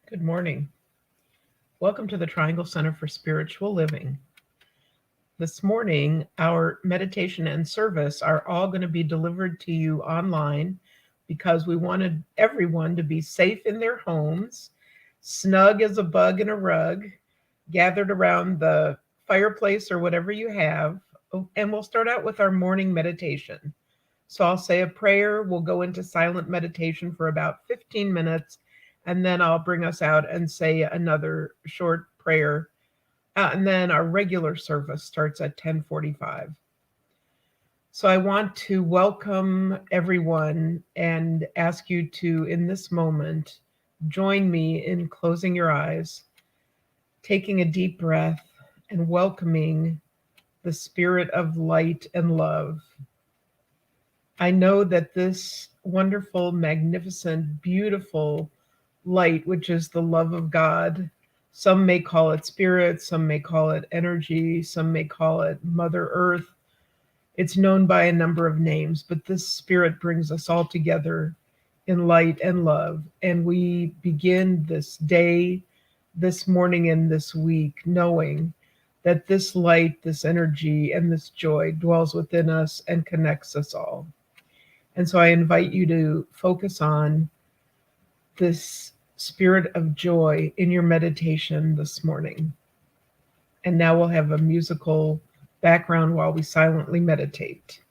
Good morning. Welcome to the Triangle Center for Spiritual Living. This morning, our meditation and service are all going to be delivered to you online because we wanted everyone to be safe in their homes, snug as a bug in a rug, gathered around the fireplace or whatever you have. And we'll start out with our morning meditation. So I'll say a prayer, we'll go into silent meditation for about 15 minutes, and then I'll bring us out and say another short prayer. And then our regular service starts at 10:45. So I want to welcome everyone and ask you to, in this moment, join me in closing your eyes, taking a deep breath, and welcoming the spirit of light and love. I know that this wonderful, magnificent, beautiful light, which is the love of God, some may call it spirit, some may call it energy, some may call it Mother Earth. It's known by a number of names, but this spirit brings us all together in light and love. And we begin this day, this morning, and this week knowing that this light, this energy, and this joy dwells within us and connects us all. And so I invite you to focus on this spirit of joy in your meditation this morning. And now we'll have a musical background while we silently meditate.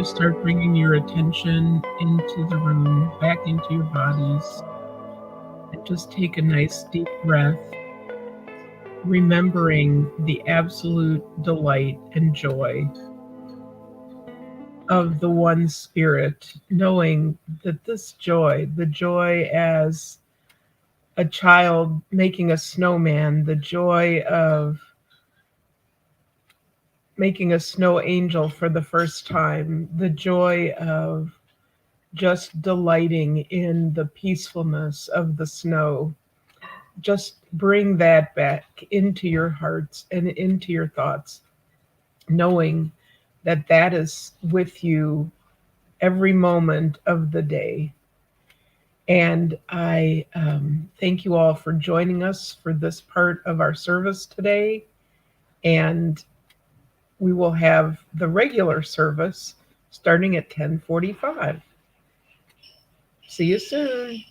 just start bringing your attention into the room, back into your bodies, and just take a nice deep breath, remembering the absolute delight and joy of the one spirit, knowing that this joy, the joy as a child making a snowman, the joy of making a snow angel for the first time, the joy of just delighting in the peacefulness of the snow. Just bring that back into your hearts and into your thoughts, knowing that that is with you every moment of the day. And I thank you all for joining us for this part of our service today. And we will have the regular service starting at 10:45. See you soon.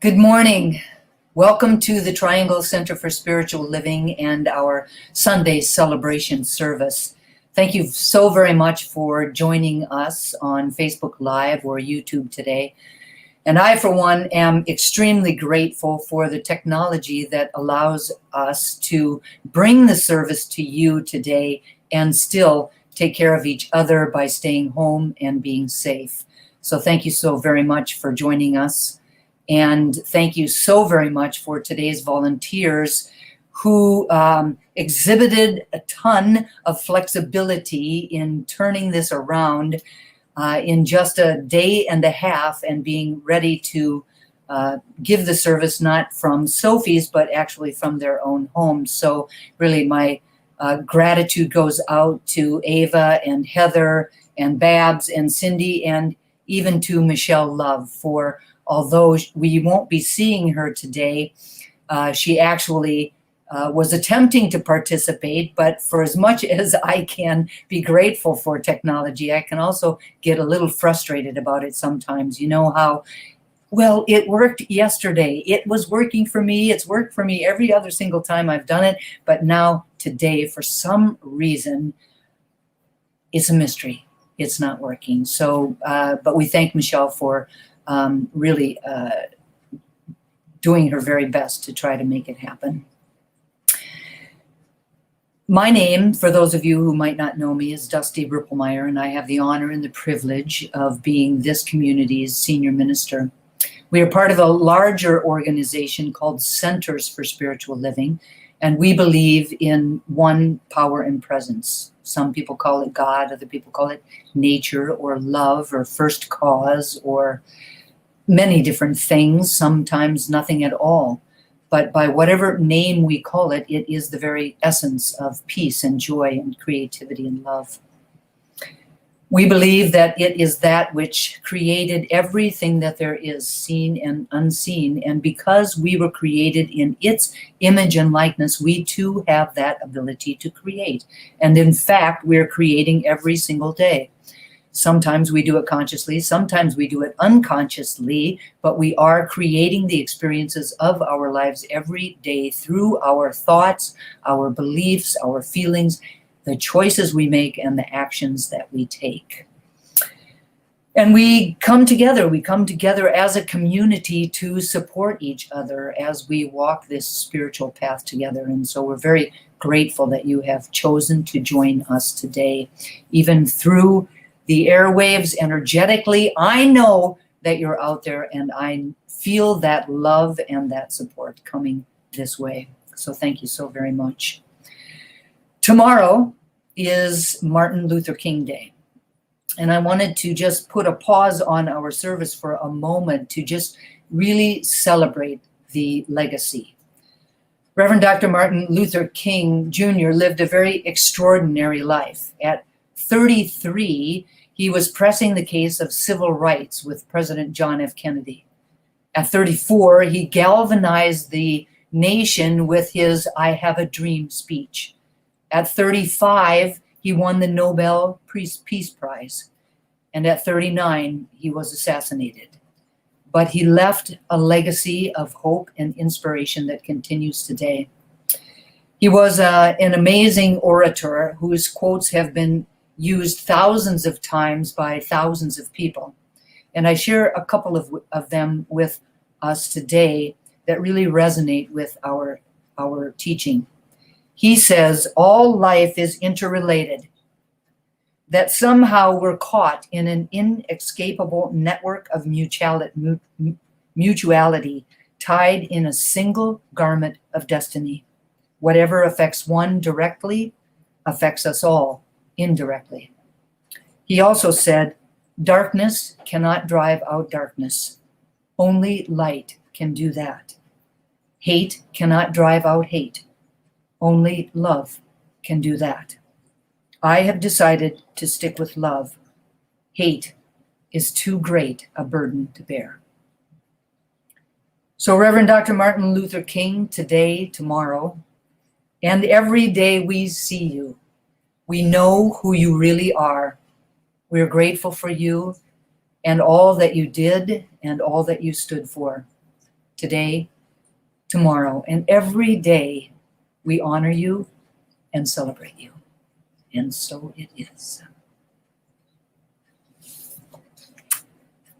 Good morning. Welcome to the Triangle Center for Spiritual Living and our Sunday celebration service. Thank you so very much for joining us on Facebook Live or YouTube today. And I, for one, am extremely grateful for the technology that allows us to bring the service to you today and still take care of each other by staying home and being safe. So thank you so very much for joining us. And thank you so very much for today's volunteers who exhibited a ton of flexibility in turning this around in just a day and a half and being ready to give the service not from Sophie's, but actually from their own homes. So really my gratitude goes out to Ava and Heather and Babs and Cindy and even to Michelle Love for, although we won't be seeing her today, she actually was attempting to participate, but for as much as I can be grateful for technology, I can also get a little frustrated about it sometimes. You know how, well, it worked yesterday. It was working for me. It's worked for me every other single time I've done it. But now today, for some reason, it's a mystery. It's not working. So, but we thank Michelle for really doing her very best to try to make it happen. My name, for those of you who might not know me, is Dusty Rippelmeyer, and I have the honor and the privilege of being this community's senior minister. We are part of a larger organization called Centers for Spiritual Living, and we believe in one power and presence. Some people call it God, other people call it nature or love or first cause or many different things, sometimes nothing at all. But by whatever name we call it, it is the very essence of peace and joy and creativity and love. We believe that it is that which created everything that there is, seen and unseen. And because we were created in its image and likeness, we too have that ability to create. And in fact, we're creating every single day. Sometimes we do it consciously, sometimes we do it unconsciously, but we are creating the experiences of our lives every day through our thoughts, our beliefs, our feelings, the choices we make, and the actions that we take. And we come together as a community to support each other as we walk this spiritual path together. And so we're very grateful that you have chosen to join us today, even through the airwaves energetically. I know that you're out there and I feel that love and that support coming this way. So thank you so very much. Tomorrow is Martin Luther King Day. And I wanted to just put a pause on our service for a moment to just really celebrate the legacy. Reverend Dr. Martin Luther King Jr. lived a very extraordinary life. At 33, he was pressing the case of civil rights with President John F. Kennedy. At 34, he galvanized the nation with his I Have a Dream speech. At 35, he won the Nobel Peace Prize. And at 39, he was assassinated. But he left a legacy of hope and inspiration that continues today. He was an amazing orator whose quotes have been used thousands of times by thousands of people. And I share a couple of them with us today that really resonate with our teaching. He says, all life is interrelated, that somehow we're caught in an inescapable network of mutuality tied in a single garment of destiny. Whatever affects one directly affects us all indirectly. He also said, darkness cannot drive out darkness. Only light can do that. Hate cannot drive out hate. Only love can do that. I have decided to stick with love. Hate is too great a burden to bear. So Reverend Dr. Martin Luther King, today, tomorrow, and every day we see you, we know who you really are. We're grateful for you and all that you did and all that you stood for. today, tomorrow, and every day we honor you and celebrate you. And so it is.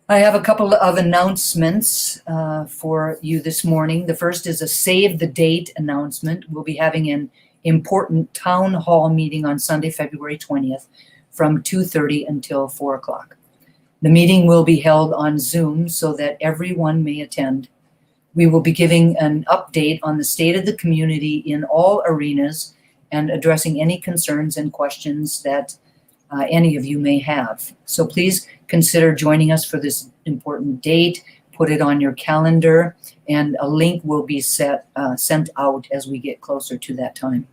I have a couple of announcements for you this morning. The first is a save the date announcement. We'll be having an important town hall meeting on Sunday, February 20th from 2:30 until 4 o'clock. The meeting will be held on Zoom so that everyone may attend. We will be giving an update on the state of the community in all arenas and addressing any concerns and questions that any of you may have. So please consider joining us for this important date. Put it on your calendar, and a link will be sent out as we get closer to that time.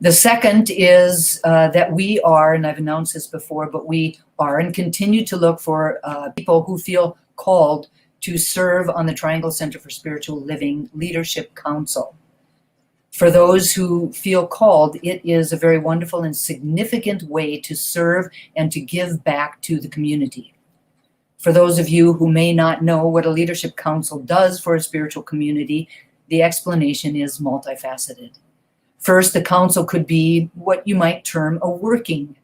The second is that we are, and I've announced this before, but we are and continue to look for people who feel called to serve on the Triangle Center for Spiritual Living Leadership Council. For those who feel called, it is a very wonderful and significant way to serve and to give back to the community. For those of you who may not know what a leadership council does for a spiritual community, the explanation is multifaceted. First, the council could be what you might term a working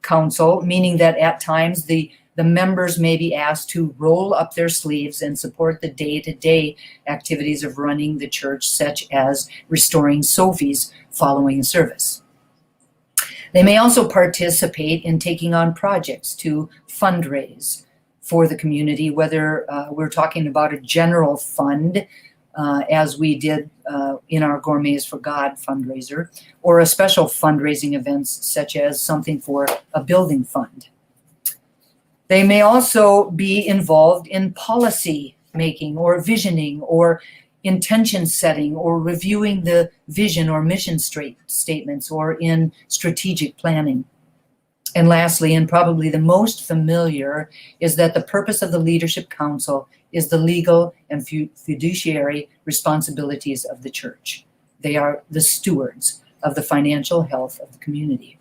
council, meaning that at times the members may be asked to roll up their sleeves and support the day-to-day activities of running the church, such as restoring sofas following a service. They may also participate in taking on projects to fundraise for the community, whether we're talking about a general fund, as we did in our Gourmets for God fundraiser, or a special fundraising events such as something for a building fund. They may also be involved in policy making or visioning or intention setting or reviewing the vision or mission statements or in strategic planning. And lastly, and probably the most familiar, is that the purpose of the Leadership Council is the legal and fiduciary responsibilities of the church. They are the stewards of the financial health of the community.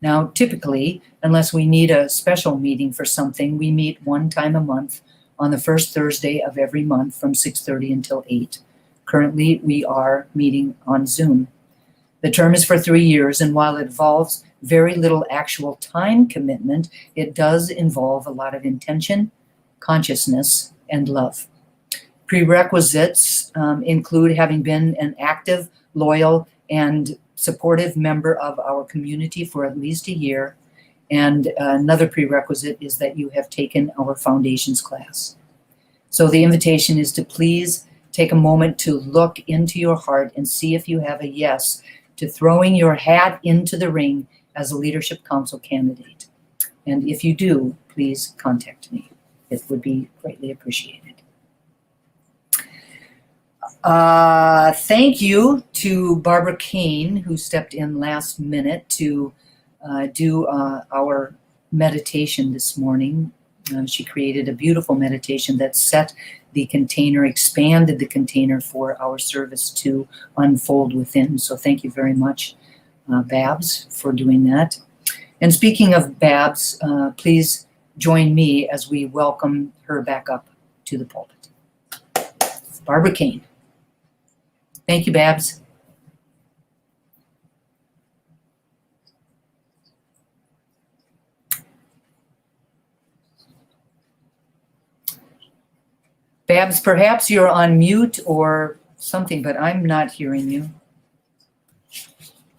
Now, typically, unless we need a special meeting for something, we meet one time a month on the first Thursday of every month from 6:30 until 8. Currently, we are meeting on Zoom. The term is for 3 years, and while it involves very little actual time commitment, it does involve a lot of intention, consciousness, and love. Prerequisites include having been an active, loyal, and supportive member of our community for at least a year. And another prerequisite is that you have taken our foundations class. So the invitation is to please take a moment to look into your heart and see if you have a yes to throwing your hat into the ring as a Leadership Council candidate. And if you do, please contact me. It would be greatly appreciated. Thank you to Barbara Kane, who stepped in last minute to do our meditation this morning. She created a beautiful meditation that set the container, expanded the container for our service to unfold within. So thank you very much, Babs, for doing that. And speaking of Babs, please join me as we welcome her back up to the pulpit. Barbara Kane. Thank you, Babs. Babs, perhaps you're on mute or something, but I'm not hearing you.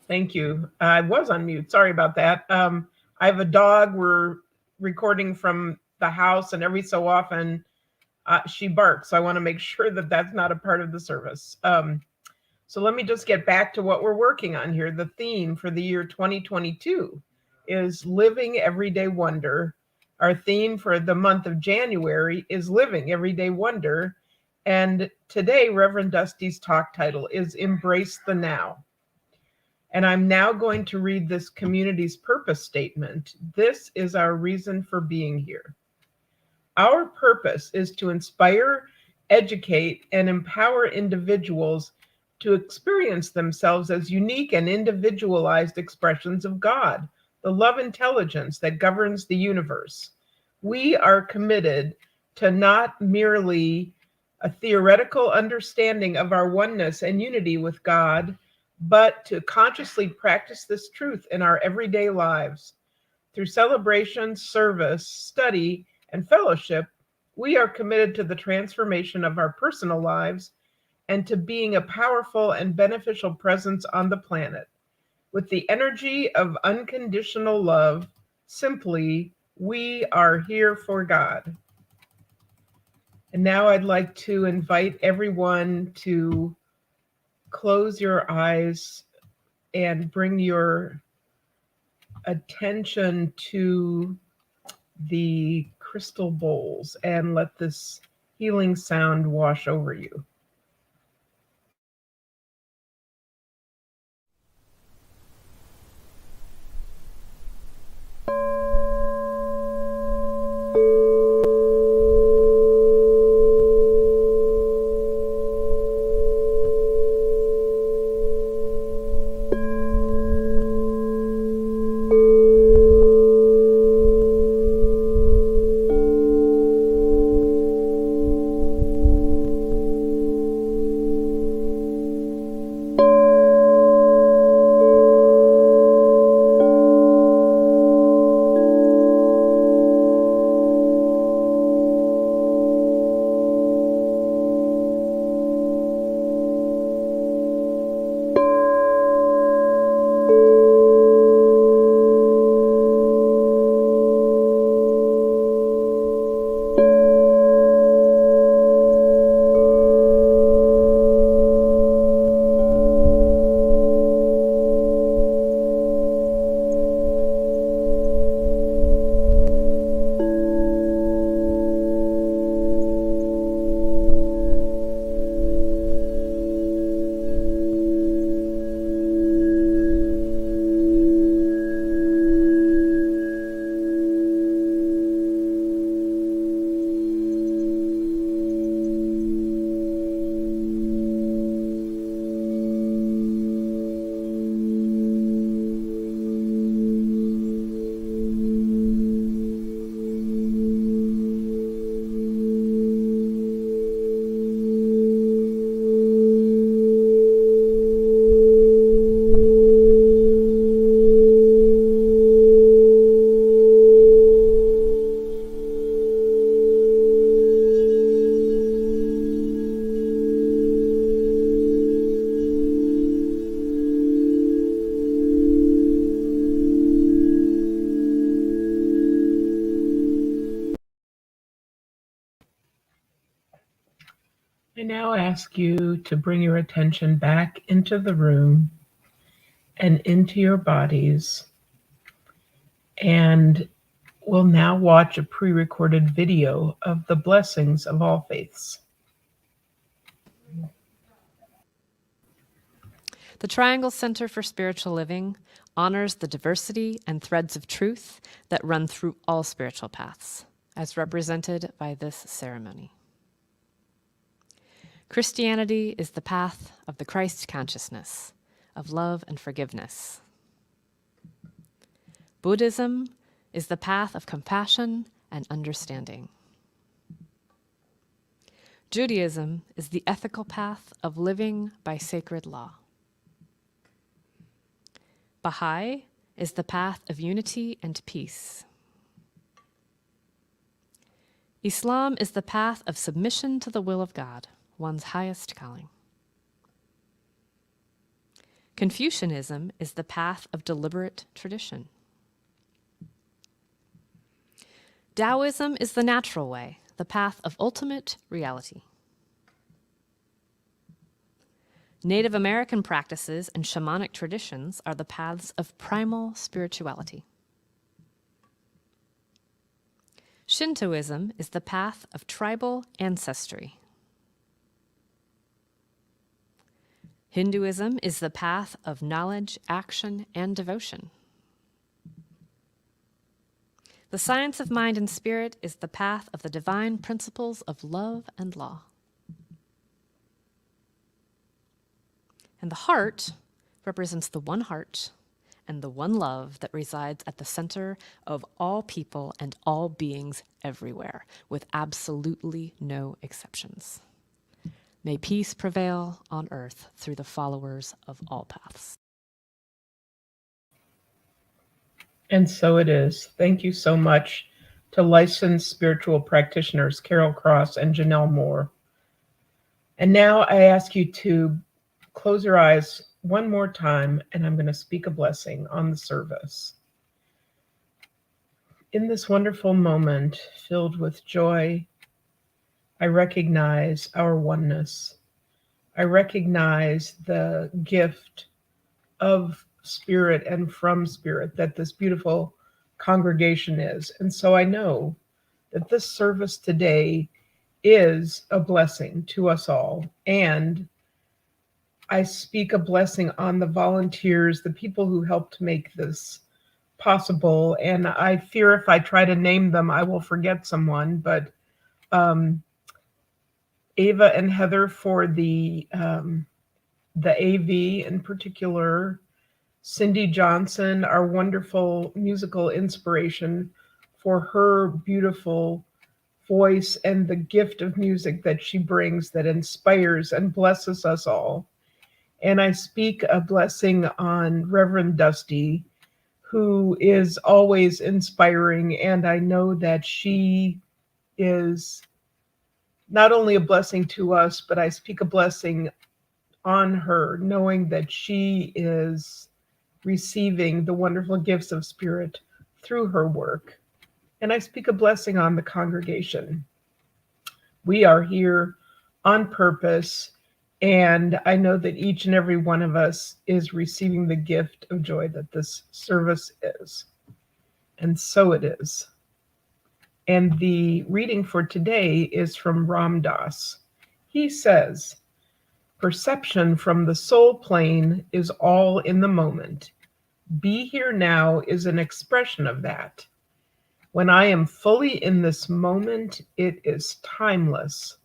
Thank you. I was on mute. Sorry about that. I have a dog. We're recording from the house, and every so often she barks. So I want to make sure that that's not a part of the service. So let me just get back to what we're working on here. The theme for the year 2022 is Living Everyday Wonder. Our theme for the month of January is Living Everyday Wonder. And today, Reverend Dusty's talk title is Embrace the Now. And I'm now going to read this community's purpose statement. This is our reason for being here. Our purpose is to inspire, educate, and empower individuals to experience themselves as unique and individualized expressions of God, the love intelligence that governs the universe. We are committed to not merely a theoretical understanding of our oneness and unity with God, but to consciously practice this truth in our everyday lives. Through celebration, service, study, and fellowship, we are committed to the transformation of our personal lives and to being a powerful and beneficial presence on the planet. With the energy of unconditional love, simply, we are here for God. And now I'd like to invite everyone to close your eyes and bring your attention to the crystal bowls and let this healing sound wash over you. I now ask you to bring your attention back into the room and into your bodies. And we'll now watch a pre-recorded video of the blessings of all faiths. The Triangle Center for Spiritual Living honors the diversity and threads of truth that run through all spiritual paths, as represented by this ceremony. Christianity is the path of the Christ consciousness, of love and forgiveness. Buddhism is the path of compassion and understanding. Judaism is the ethical path of living by sacred law. Baha'i is the path of unity and peace. Islam is the path of submission to the will of God, one's highest calling. Confucianism is the path of deliberate tradition. Taoism is the natural way, the path of ultimate reality. Native American practices and shamanic traditions are the paths of primal spirituality. Shintoism is the path of tribal ancestry. Hinduism is the path of knowledge, action, and devotion. The science of mind and spirit is the path of the divine principles of love and law. And the heart represents the one heart and the one love that resides at the center of all people and all beings everywhere, with absolutely no exceptions. May peace prevail on earth through the followers of all paths. And so it is. Thank you so much to licensed spiritual practitioners Carol Cross and Janelle Moore. And now I ask you to close your eyes one more time, and I'm going to speak a blessing on the service. In this wonderful moment filled with joy, I recognize our oneness. I recognize the gift of spirit and from spirit that this beautiful congregation is. And so I know that this service today is a blessing to us all. And I speak a blessing on the volunteers, the people who helped make this possible. And I fear if I try to name them, I will forget someone. But Ava and Heather for the AV in particular, Cindy Johnson, our wonderful musical inspiration, for her beautiful voice and the gift of music that she brings that inspires and blesses us all. And I speak a blessing on Reverend Dusty, who is always inspiring. And I know that she is not only a blessing to us, but I speak a blessing on her, knowing that she is receiving the wonderful gifts of spirit through her work. And I speak a blessing on the congregation. We are here on purpose, and I know that each and every one of us is receiving the gift of joy that this service is. And so it is. And the reading for today is from Ram Dass. He says, "Perception from the soul plane is all in the moment. Be here now is an expression of that. When I am fully in this moment, it is timeless.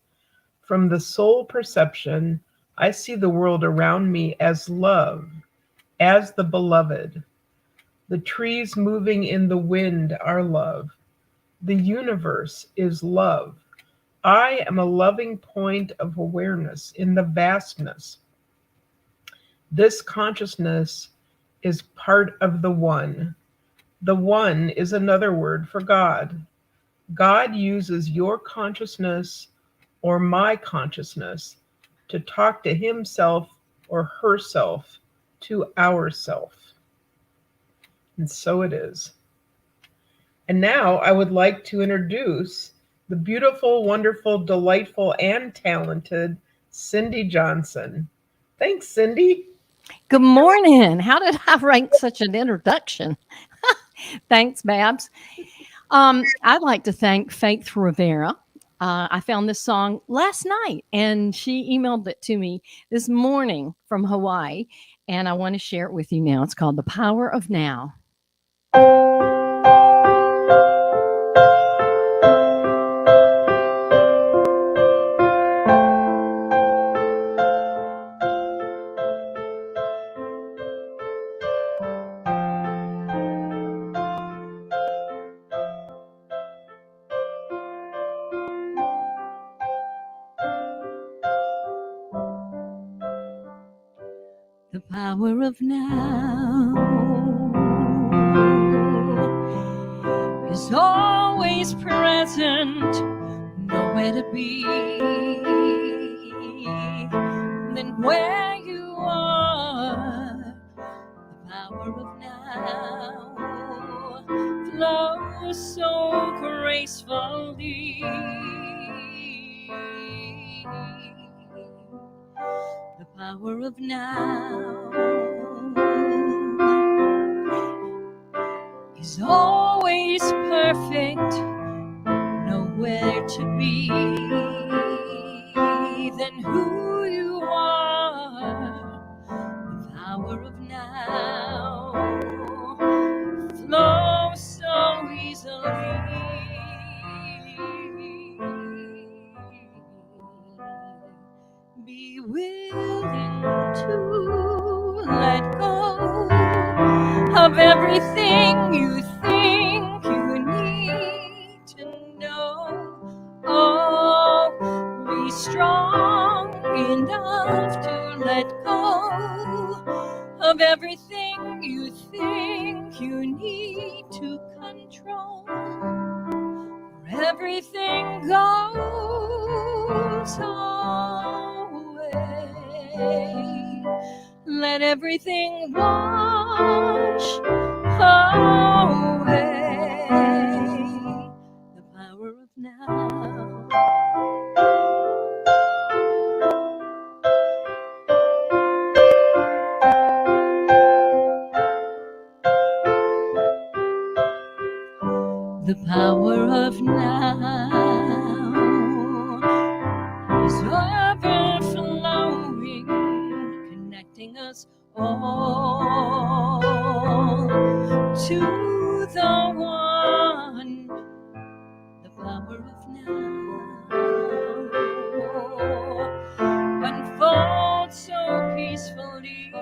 From the soul perception, I see the world around me as love, as the beloved. The trees moving in the wind are love. The universe is love. I am a loving point of awareness in the vastness. This consciousness is part of the one. The one is another word for God. God uses your consciousness or my consciousness to talk to himself or herself to ourself." And so it is. And now I would like to introduce the beautiful, wonderful, delightful, and talented Cindy Johnson. Thanks, Cindy. Good morning. How did I rank such an introduction? Thanks, Babs. I'd like to thank Faith Rivera. I found this song last night, and she emailed it to me this morning from Hawaii, and I want to share it with you now. It's called The Power of Now. The power of now is always present, nowhere to be than where you are. The power of now flows so gracefully. The power of now is always perfect, nowhere to be than who you are. The power of now flows so easily. Be willing to let go of everything you think you need to know. Oh, be strong enough to let go of everything you think you need to control. Everything goes away. Let everything wash away. The power of now. The power of now is overflowing, connecting us all to the one. The power of now unfolds so peacefully.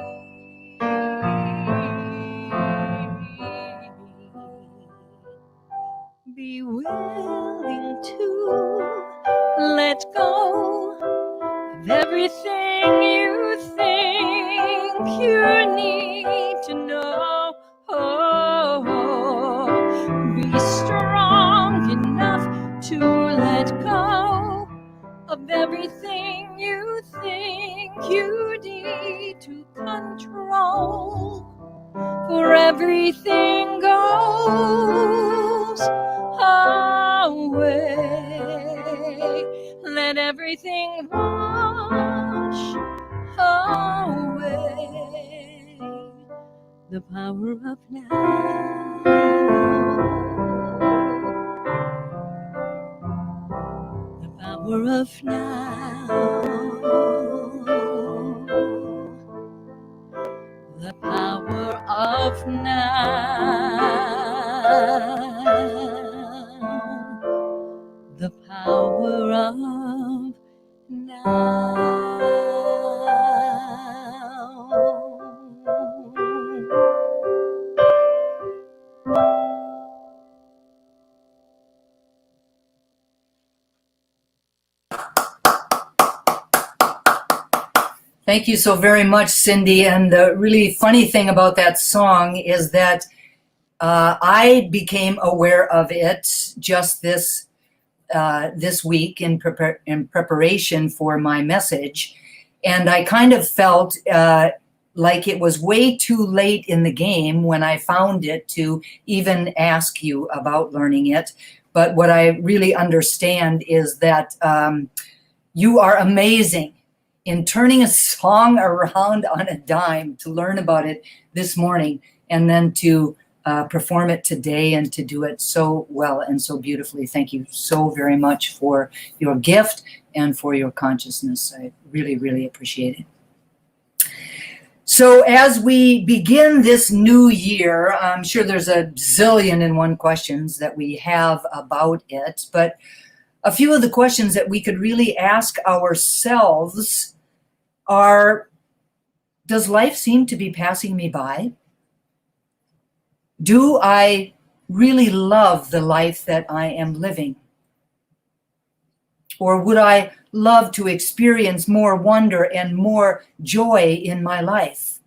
Be willing to let go of everything you think you need to know. Oh, be strong enough to let go of everything you think you need to control. For everything goes away. Let everything wash away. The power of now. The power of now. The power of now. The power of now. Thank you so very much, Cindy. And the really funny thing about that song is that I became aware of it just this week in preparation for my message. And I kind of felt like it was way too late in the game when I found it to even ask you about learning it. But what I really understand is that you are amazing in turning a song around on a dime to learn about it this morning and then to perform it today and to do it so well and so beautifully. Thank you so very much for your gift and for your consciousness. I really, really appreciate it. So as we begin this new year, I'm sure there's a zillion and one questions that we have about it, but a few of the questions that we could really ask ourselves are, does life seem to be passing me by? Do I really love the life that I am living? Or would I love to experience more wonder and more joy in my life?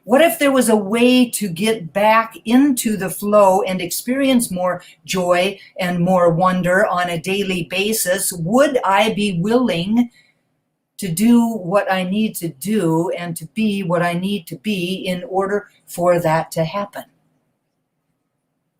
What if there was a way to get back into the flow and experience more joy and more wonder on a daily basis? Would I be willing to do what I need to do and to be what I need to be in order for that to happen?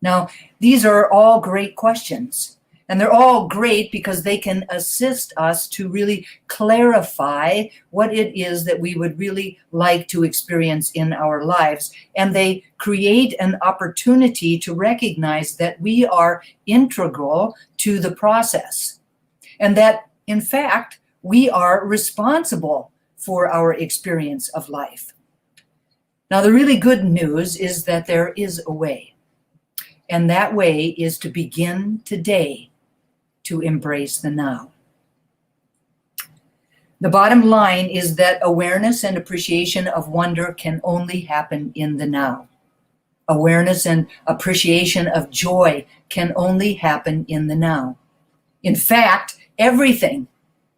Now, these are all great questions, and they're all great because they can assist us to really clarify what it is that we would really like to experience in our lives. And they create an opportunity to recognize that we are integral to the process, and that, in fact, we are responsible for our experience of life. Now, the really good news is that there is a way. And that way is to begin today to embrace the now. The bottom line is that awareness and appreciation of wonder can only happen in the now. Awareness and appreciation of joy can only happen in the now. In fact, everything,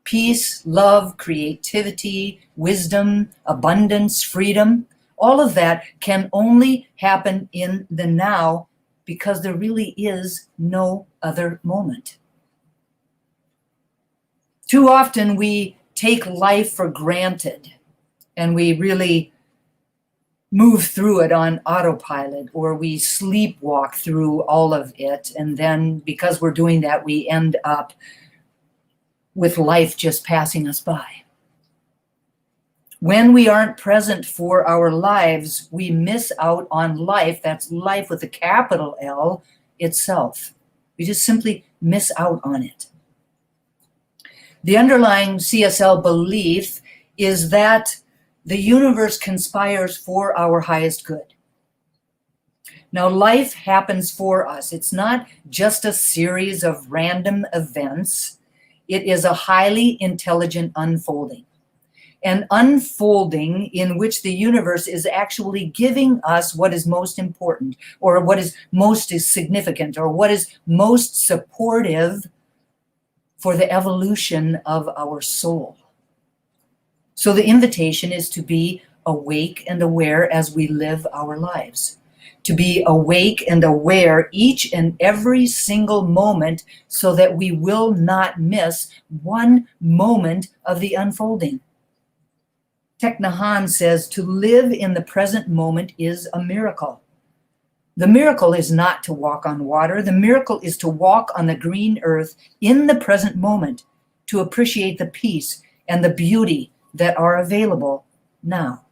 peace, love, creativity, wisdom, abundance, freedom, all of that can only happen in the now because there really is no other moment. Too often we take life for granted and we really move through it on autopilot, or we sleepwalk through all of it. And then because we're doing that, we end up with life just passing us by. When we aren't present for our lives, we miss out on life. That's life with a capital L itself. We just simply miss out on it. The underlying CSL belief is that the universe conspires for our highest good. Now, life happens for us. It's not just a series of random events. It is a highly intelligent unfolding. An unfolding in which the universe is actually giving us what is most important, or what is most significant, or what is most supportive for the evolution of our soul. So the invitation is to be awake and aware as we live our lives. To be awake and aware each and every single moment so that we will not miss one moment of the unfolding. Thich Nhat Hanh says to live in the present moment is a miracle. The miracle is not to walk on water. The miracle is to walk on the green earth in the present moment, to appreciate the peace and the beauty that are available now.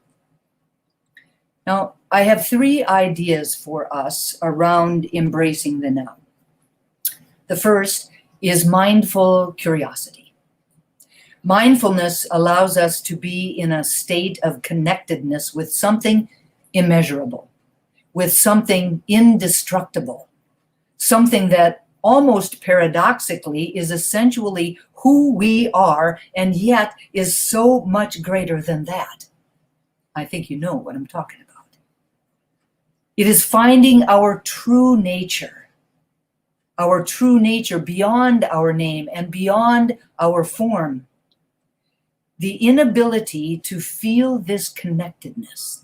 Now, I have 3 ideas for us around embracing the now. The first is mindful curiosity. Mindfulness allows us to be in a state of connectedness with something immeasurable, with something indestructible, something that almost paradoxically is essentially who we are and yet is so much greater than that. I think you know what I'm talking about. It is finding our true nature beyond our name and beyond our form. The inability to feel this connectedness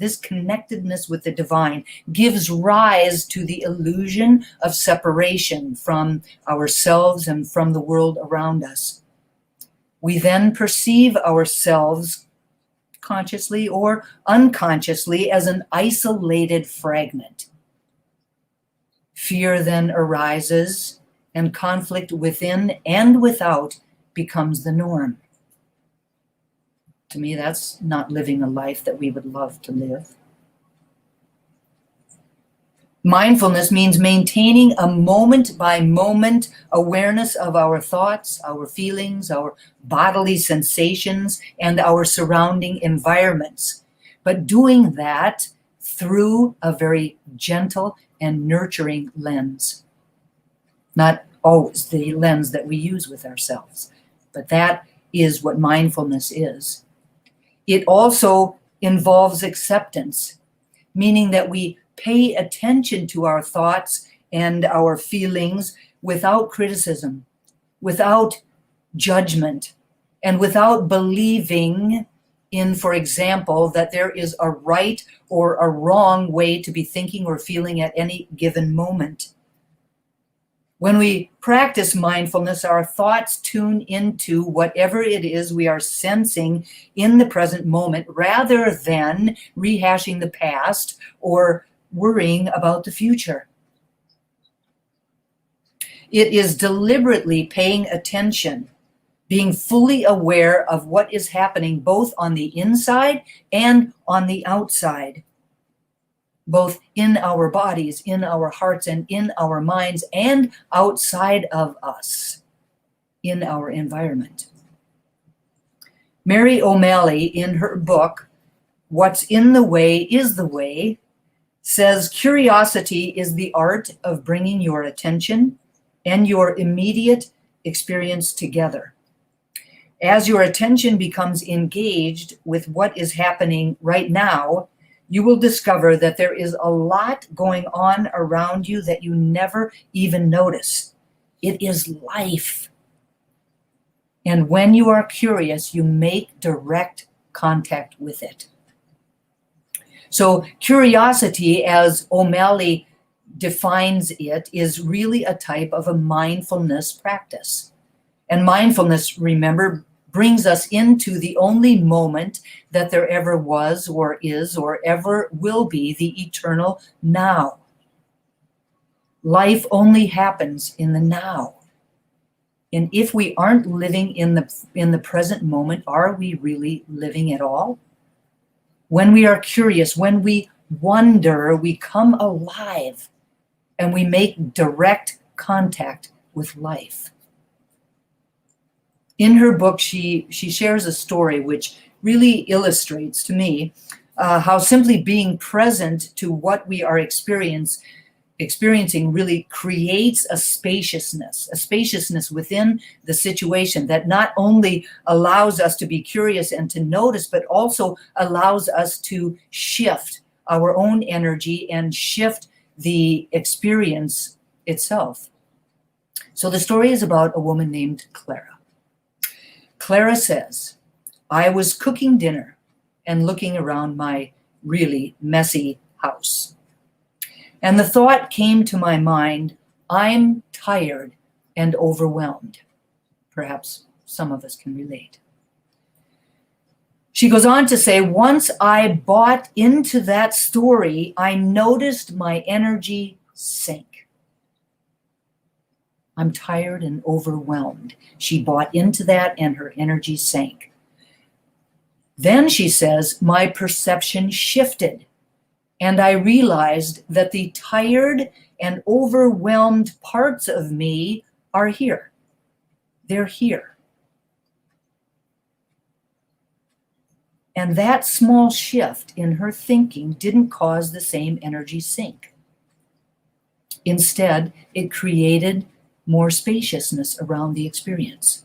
with the divine, gives rise to the illusion of separation from ourselves and from the world around us. We then perceive ourselves consciously or unconsciously as an isolated fragment. Fear then arises, and conflict within and without becomes the norm. To me, that's not living a life that we would love to live. Mindfulness means maintaining a moment-by-moment awareness of our thoughts, our feelings, our bodily sensations, and our surrounding environments, but doing that through a very gentle and nurturing lens. Not always the lens that we use with ourselves, but that is what mindfulness is. It also involves acceptance, meaning that we pay attention to our thoughts and our feelings without criticism, without judgment, and without believing in, for example, that there is a right or a wrong way to be thinking or feeling at any given moment. When we practice mindfulness, our thoughts tune into whatever it is we are sensing in the present moment, rather than rehashing the past or worrying about the future. It is deliberately paying attention, being fully aware of what is happening both on the inside and on the outside, both in our bodies, in our hearts, and in our minds, and outside of us, in our environment. Mary O'Malley, in her book, What's in the Way is the Way, says curiosity is the art of bringing your attention and your immediate experience together. As your attention becomes engaged with what is happening right now, you will discover that there is a lot going on around you that you never even notice. It is life. And when you are curious, you make direct contact with it. So curiosity, as O'Malley defines it, is really a type of a mindfulness practice. And mindfulness, remember, brings us into the only moment that there ever was or is or ever will be, the eternal now. Life only happens in the now. And if we aren't living in the present moment, are we really living at all? When we are curious, when we wonder, we come alive and we make direct contact with life. In her book, she shares a story which really illustrates to me how simply being present to what we are experiencing really creates a spaciousness within the situation that not only allows us to be curious and to notice, but also allows us to shift our own energy and shift the experience itself. So the story is about a woman named Clara. Clara says, I was cooking dinner and looking around my really messy house. And the thought came to my mind, I'm tired and overwhelmed. Perhaps some of us can relate. She goes on to say, once I bought into that story, I noticed my energy sink. I'm tired and overwhelmed. She bought into that and her energy sank. Then she says, my perception shifted. And I realized that the tired and overwhelmed parts of me are here. They're here. And that small shift in her thinking didn't cause the same energy sink. Instead, it created more spaciousness around the experience.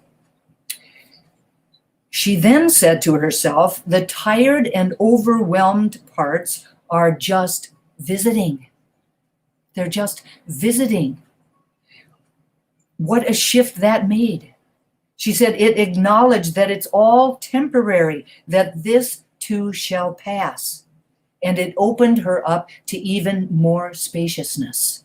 She then said to herself, the tired and overwhelmed parts are just visiting. They're just visiting. What a shift that made. She said it acknowledged that it's all temporary, that this too shall pass. And it opened her up to even more spaciousness.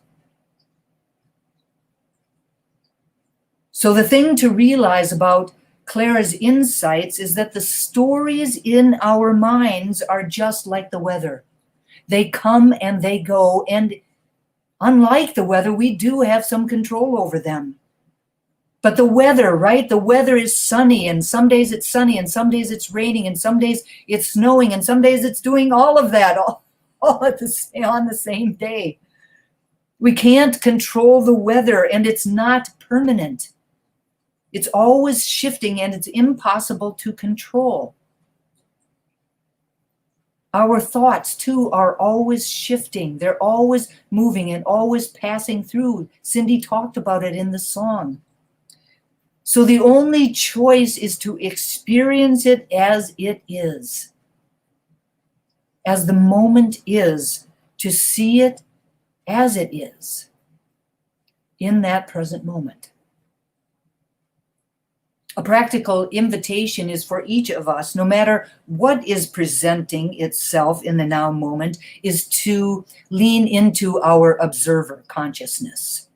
So the thing to realize about Clara's insights is that the stories in our minds are just like the weather. They come and they go, and unlike the weather, we do have some control over them. But the weather, right? The weather is sunny, and some days it's sunny, and some days it's raining, and some days it's snowing, and some days it's doing all of that all on the same day. We can't control the weather, and it's not permanent. It's always shifting, and it's impossible to control. Our thoughts, too, are always shifting. They're always moving and always passing through. Cindy talked about it in the song. So the only choice is to experience it as it is, as the moment is, to see it as it is in that present moment. A practical invitation is for each of us, no matter what is presenting itself in the now moment, is to lean into our observer consciousness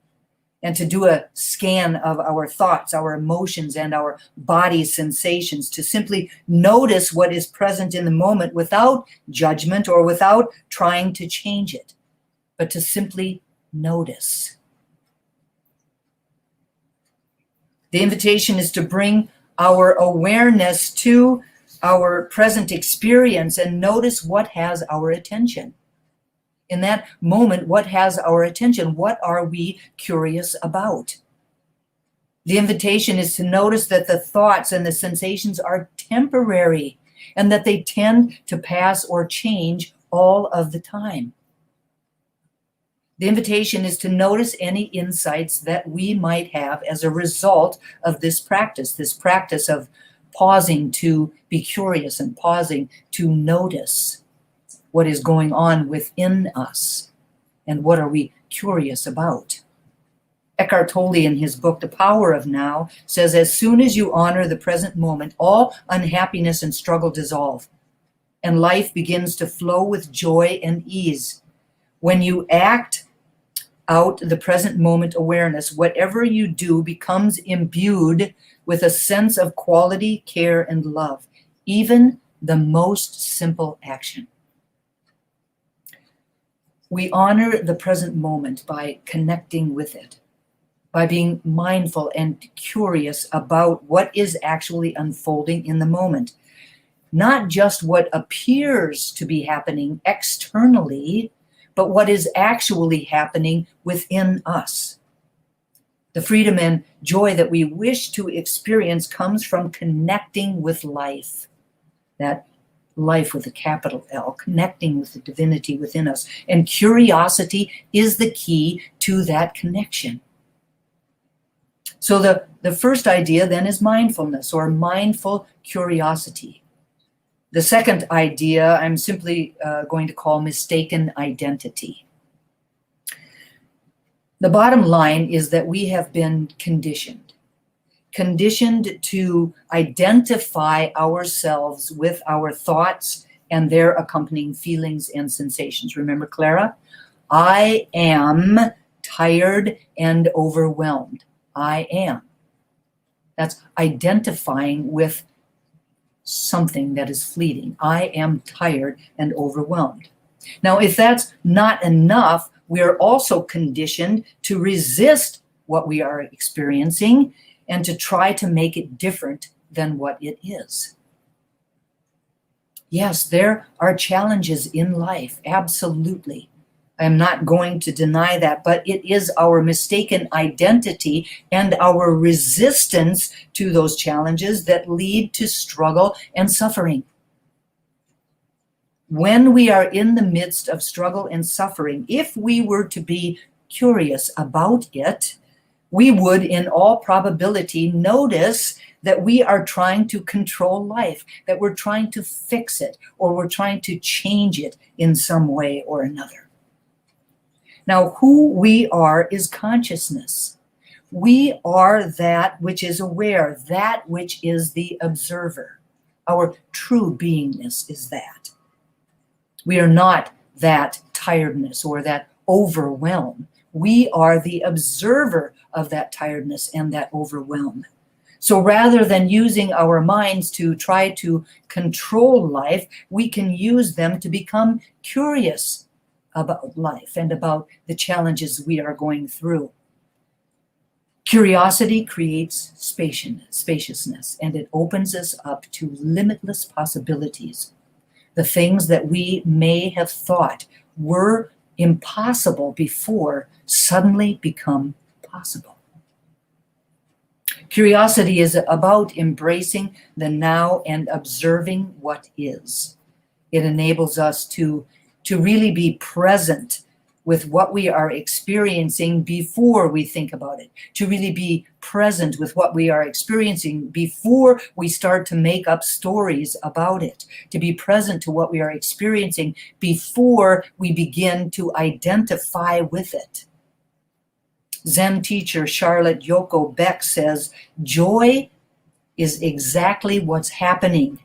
and to do a scan of our thoughts, our emotions, and our body sensations, to simply notice what is present in the moment without judgment or without trying to change it, but to simply notice. The invitation is to bring our awareness to our present experience and notice what has our attention. In that moment, what has our attention? What are we curious about? The invitation is to notice that the thoughts and the sensations are temporary and that they tend to pass or change all of the time. The invitation is to notice any insights that we might have as a result of this practice of pausing to be curious and pausing to notice what is going on within us and what are we curious about. Eckhart Tolle, in his book, The Power of Now, says, as soon as you honor the present moment, all unhappiness and struggle dissolve, and life begins to flow with joy and ease. When you act out the present moment awareness, whatever you do becomes imbued with a sense of quality, care, and love, even the most simple action. We honor the present moment by connecting with it, by being mindful and curious about what is actually unfolding in the moment. Not just what appears to be happening externally, but what is actually happening within us. The freedom and joy that we wish to experience comes from connecting with life. That life with a capital L, connecting with the divinity within us. And curiosity is the key to that connection. So the first idea then is mindfulness, or mindful curiosity. The second idea I'm simply going to call mistaken identity. The bottom line is that we have been conditioned to identify ourselves with our thoughts and their accompanying feelings and sensations. Remember, Clara? I am tired and overwhelmed. I am. That's identifying with something that is fleeting. I am tired and overwhelmed. Now, if that's not enough, we are also conditioned to resist what we are experiencing and to try to make it different than what it is. Yes, there are challenges in life, absolutely. I am not going to deny that, but it is our mistaken identity and our resistance to those challenges that lead to struggle and suffering. When we are in the midst of struggle and suffering, if we were to be curious about it, we would, in all probability, notice that we are trying to control life, that we're trying to fix it, or we're trying to change it in some way or another. Now, who we are is consciousness. We are that which is aware, that which is the observer. Our true beingness is that. We are not that tiredness or that overwhelm. We are the observer of that tiredness and that overwhelm. So rather than using our minds to try to control life, we can use them to become curious about life and about the challenges we are going through. Curiosity creates spaciousness, and it opens us up to limitless possibilities. The things that we may have thought were impossible before suddenly become possible. Curiosity is about embracing the now and observing what is. It enables us to really be present with what we are experiencing before we think about it, to really be present with what we are experiencing before we start to make up stories about it, to be present to what we are experiencing before we begin to identify with it. Zen teacher Charlotte Yoko Beck says, joy is exactly what's happening,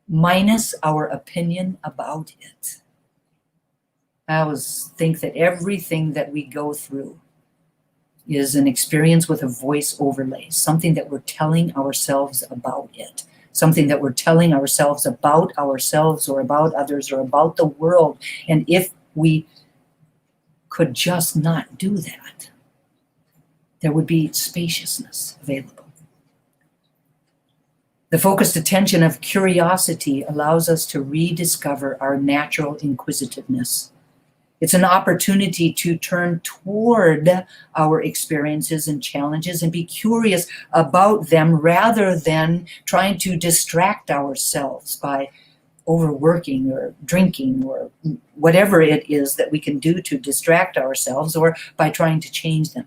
minus our opinion about it. I always think that everything that we go through is an experience with a voice overlay, something that we're telling ourselves about it, something that we're telling ourselves about ourselves or about others or about the world. And if we could just not do that, there would be spaciousness available. The focused attention of curiosity allows us to rediscover our natural inquisitiveness. It's an opportunity to turn toward our experiences and challenges and be curious about them rather than trying to distract ourselves by overworking or drinking or whatever it is that we can do to distract ourselves, or by trying to change them.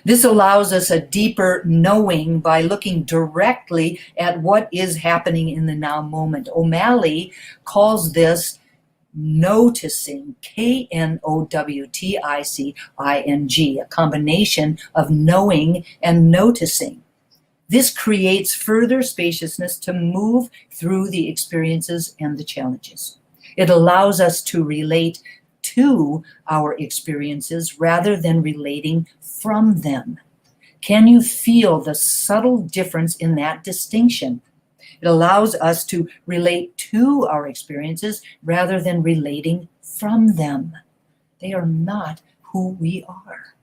This allows us a deeper knowing by looking directly at what is happening in the now moment. O'Malley calls this noticing, Knowticing, a combination of knowing and noticing. This creates further spaciousness to move through the experiences and the challenges. It allows us to relate to our experiences rather than relating from them. Can you feel the subtle difference in that distinction? It allows us to relate to our experiences rather than relating from them. They are not who we are.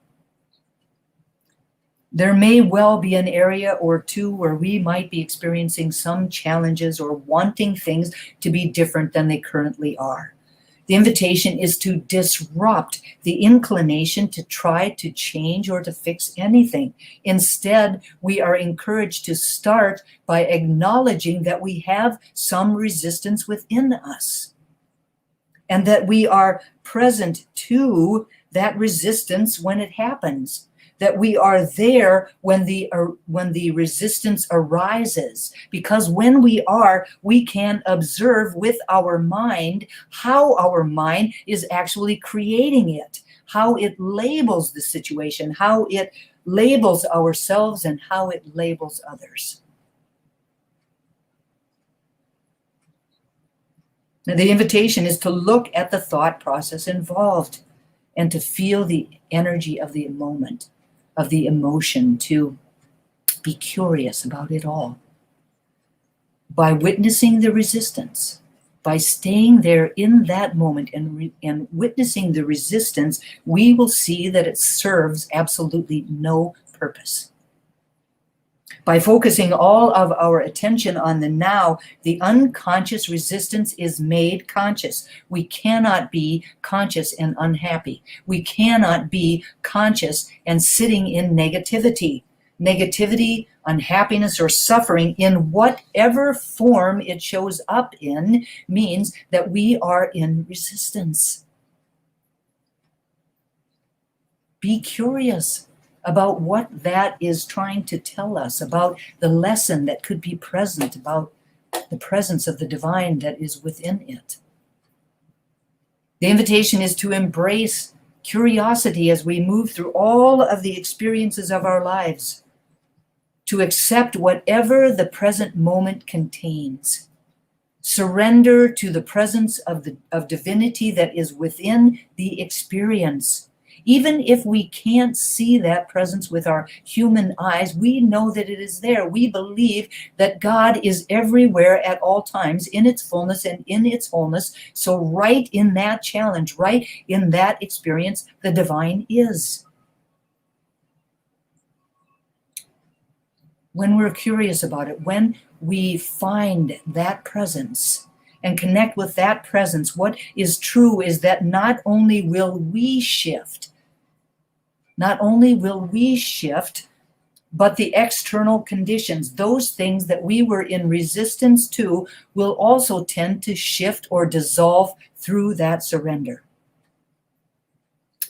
There may well be an area or two where we might be experiencing some challenges or wanting things to be different than they currently are. The invitation is to disrupt the inclination to try to change or to fix anything. Instead, we are encouraged to start by acknowledging that we have some resistance within us and that we are present to that resistance when it happens. That we are there when the resistance arises. Because when we are, we can observe with our mind how our mind is actually creating it, how it labels the situation, how it labels ourselves, and how it labels others. Now, the invitation is to look at the thought process involved and to feel the energy of the moment, of the emotion, to be curious about it all. By witnessing the resistance, by staying there in that moment and witnessing the resistance, we will see that it serves absolutely no purpose. By focusing all of our attention on the now, the unconscious resistance is made conscious. We cannot be conscious and unhappy. We cannot be conscious and sitting in negativity. Negativity, unhappiness, or suffering, in whatever form it shows up in, means that we are in resistance. Be curious about what that is trying to tell us, about the lesson that could be present, about the presence of the divine that is within it. The invitation is to embrace curiosity as we move through all of the experiences of our lives, to accept whatever the present moment contains. Surrender to the presence of divinity that is within the experience. Even if we can't see that presence with our human eyes, we know that it is there. We believe that God is everywhere at all times, in its fullness and in its wholeness. So right in that challenge, right in that experience, the divine is. When we're curious about it, when we find that presence and connect with that presence, what is true is that not only will we shift, but the external conditions, those things that we were in resistance to, will also tend to shift or dissolve through that surrender.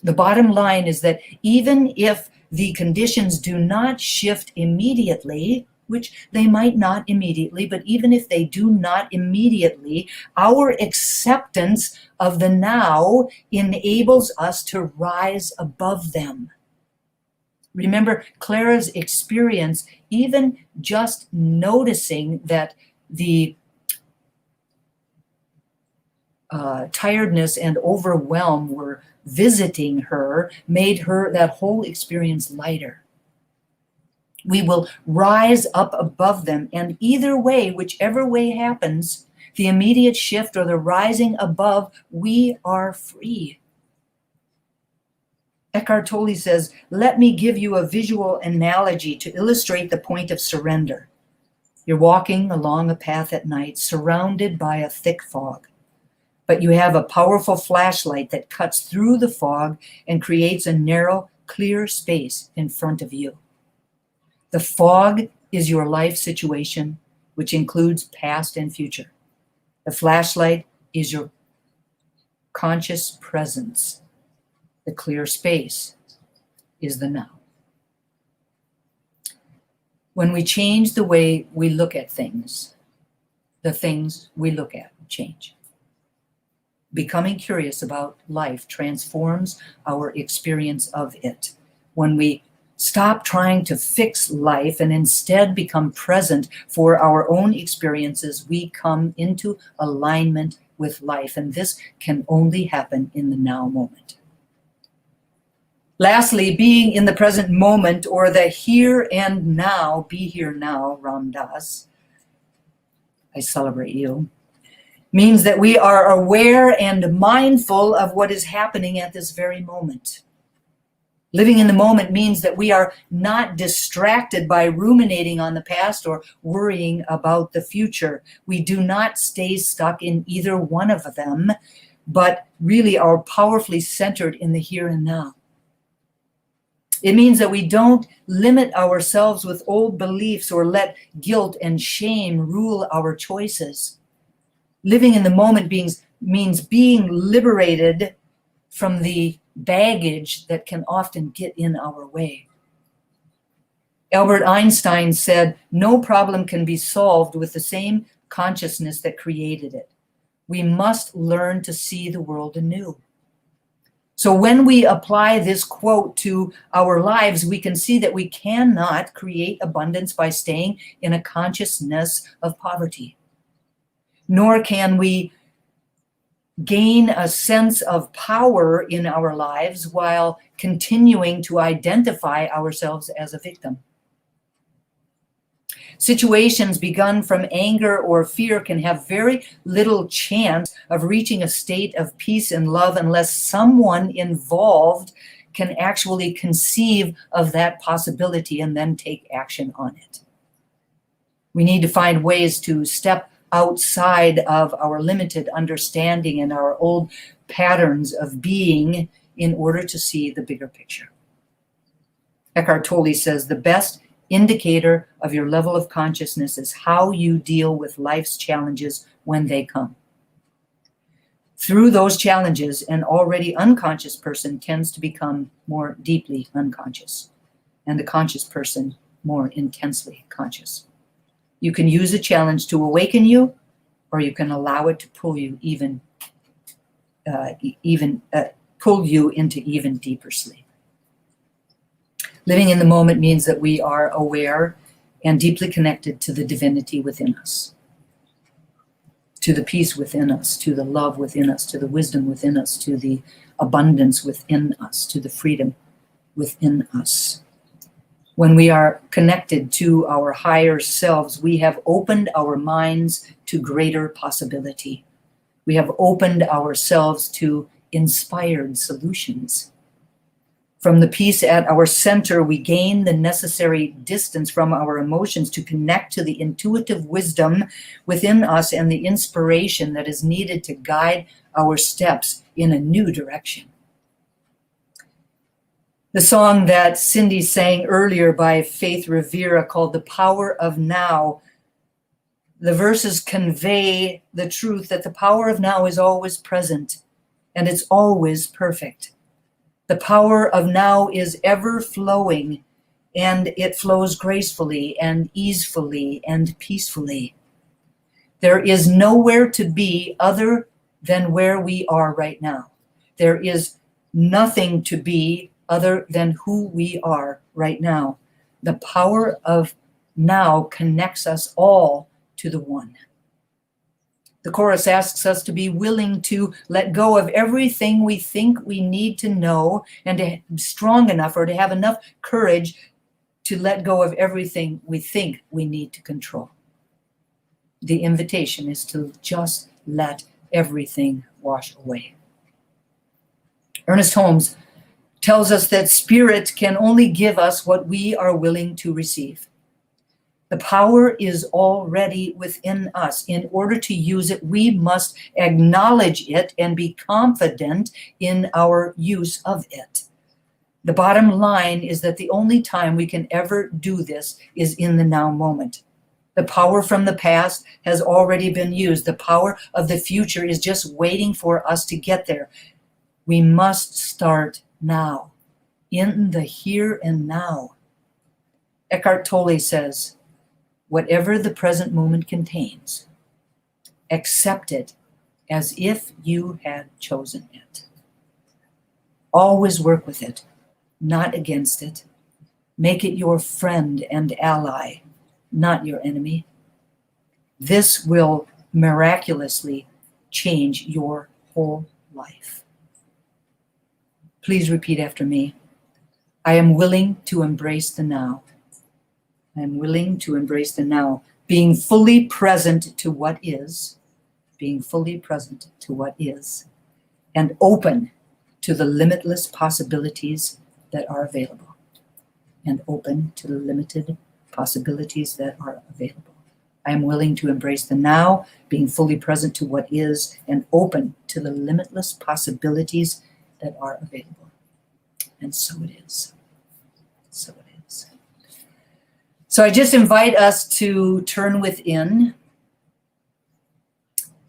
The bottom line is that even if the conditions do not shift immediately, which they might not immediately, but even if they do not immediately, our acceptance of the now enables us to rise above them. Remember Clara's experience, even just noticing that the tiredness and overwhelm were visiting her, made her that whole experience lighter. We will rise up above them, and either way, whichever way happens, the immediate shift or the rising above, we are free. Eckhart Tolle says, "Let me give you a visual analogy to illustrate the point of surrender. You're walking along a path at night, surrounded by a thick fog. But you have a powerful flashlight that cuts through the fog and creates a narrow, clear space in front of you. The fog is your life situation, which includes past and future. The flashlight is your conscious presence. The clear space is the now." When we change the way we look at things, the things we look at change. Becoming curious about life transforms our experience of it. When we stop trying to fix life and instead become present for our own experiences, we come into alignment with life, and this can only happen in the now moment. Lastly, being in the present moment, or the here and now, be here now, Ram Dass, I celebrate you, means that we are aware and mindful of what is happening at this very moment. Living in the moment means that we are not distracted by ruminating on the past or worrying about the future. We do not stay stuck in either one of them, but really are powerfully centered in the here and now. It means that we don't limit ourselves with old beliefs or let guilt and shame rule our choices. Living in the moment means being liberated from the baggage that can often get in our way. Albert Einstein said, "No problem can be solved with the same consciousness that created it. We must learn to see the world anew." So when we apply this quote to our lives, we can see that we cannot create abundance by staying in a consciousness of poverty. Nor can we gain a sense of power in our lives while continuing to identify ourselves as a victim. Situations begun from anger or fear can have very little chance of reaching a state of peace and love unless someone involved can actually conceive of that possibility and then take action on it. We need to find ways to step outside of our limited understanding and our old patterns of being in order to see the bigger picture. Eckhart Tolle says, "The best indicator of your level of consciousness is how you deal with life's challenges when they come." Through those challenges, an already unconscious person tends to become more deeply unconscious, and the conscious person more intensely conscious. You can use a challenge to awaken you, or you can allow it to pull you into even deeper sleep. Living in the moment means that we are aware and deeply connected to the divinity within us, to the peace within us, to the love within us, to the wisdom within us, to the abundance within us, to the freedom within us. When we are connected to our higher selves, we have opened our minds to greater possibility. We have opened ourselves to inspired solutions. From the peace at our center, we gain the necessary distance from our emotions to connect to the intuitive wisdom within us and the inspiration that is needed to guide our steps in a new direction. The song that Cindy sang earlier by Faith Rivera called "The Power of Now," the verses convey the truth that the power of now is always present and it's always perfect. The power of now is ever flowing, and it flows gracefully and easefully and peacefully. There is nowhere to be other than where we are right now. There is nothing to be other than who we are right now. The power of now connects us all to the one. The chorus asks us to be willing to let go of everything we think we need to know and to be strong enough or to have enough courage to let go of everything we think we need to control. The invitation is to just let everything wash away. Ernest Holmes tells us that spirit can only give us what we are willing to receive. The power is already within us. In order to use it, we must acknowledge it and be confident in our use of it. The bottom line is that the only time we can ever do this is in the now moment. The power from the past has already been used. The power of the future is just waiting for us to get there. We must start now, in the here and now. Eckhart Tolle says, whatever the present moment contains, accept it as if you had chosen it. Always work with it, not against it. Make it your friend and ally, not your enemy. This will miraculously change your whole life. Please repeat after me. I am willing to embrace the now. I am willing to embrace the now, being fully present to what is, being fully present to what is, and open to the limitless possibilities that are available, and open to the limited possibilities that are available. I am willing to embrace the now, being fully present to what is, and open to the limitless possibilities that are available. And so it is. So it is. So I just invite us to turn within,